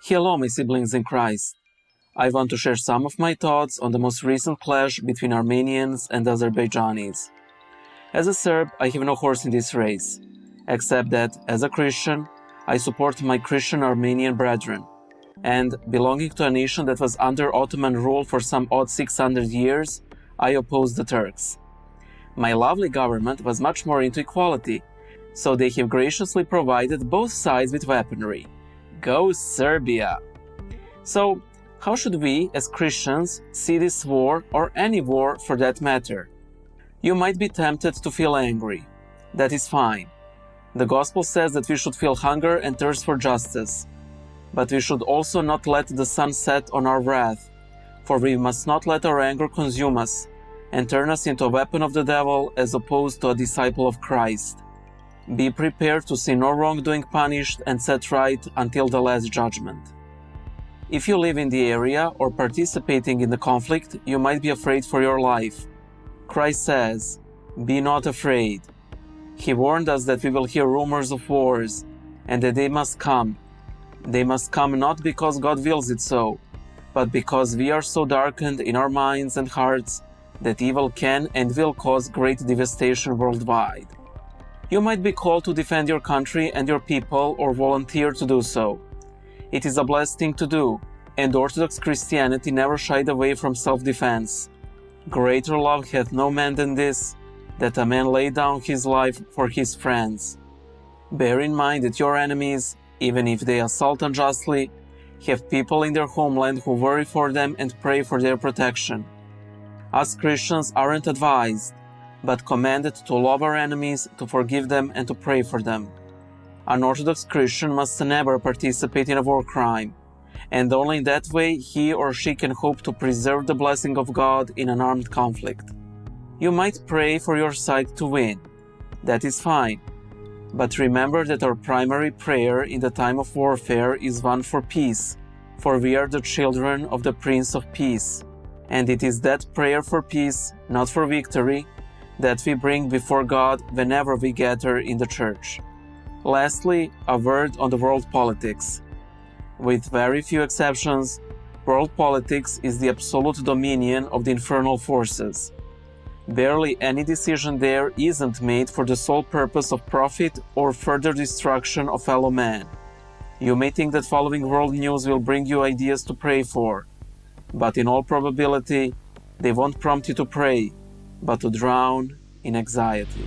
Hello, my siblings in Christ. I want to share some of my thoughts on the most recent clash between Armenians and Azerbaijanis. As a Serb, I have no horse in this race, except that, as a Christian, I support my Christian Armenian brethren, and belonging to a nation that was under Ottoman rule for some odd 600 years, I oppose the Turks. My lovely government was much more into equality, so they have graciously provided both sides with weaponry. Go Serbia! So, how should we, as Christians, see this war, or any war for that matter? You might be tempted to feel angry. That is fine. The Gospel says that we should feel hunger and thirst for justice. But we should also not let the sun set on our wrath, for we must not let our anger consume us and turn us into a weapon of the devil as opposed to a disciple of Christ. Be prepared to see no wrongdoing punished and set right until the last judgment. If you live in the area or participating in the conflict, you might be afraid for your life. Christ says, "Be not afraid." He warned us that we will hear rumors of wars and that they must come. They must come not because God wills it so, but because we are so darkened in our minds and hearts that evil can and will cause great devastation worldwide. You might be called to defend your country and your people or volunteer to do so. It is a blessed thing to do, and Orthodox Christianity never shied away from self-defense. Greater love hath no man than this, that a man lay down his life for his friends. Bear in mind that your enemies, even if they assault unjustly, have people in their homeland who worry for them and pray for their protection. Us Christians aren't advised, but commanded to love our enemies, to forgive them, and to pray for them. An Orthodox Christian must never participate in a war crime, and only in that way he or she can hope to preserve the blessing of God in an armed conflict. You might pray for your side to win. That is fine. But remember that our primary prayer in the time of warfare is one for peace, for we are the children of the Prince of Peace. And it is that prayer for peace, not for victory, that we bring before God whenever we gather in the church. Lastly, a word on the world politics. With very few exceptions, world politics is the absolute dominion of the infernal forces. Barely any decision there isn't made for the sole purpose of profit or further destruction of fellow man. You may think that following world news will bring you ideas to pray for, but in all probability, they won't prompt you to pray, but to drown in anxiety.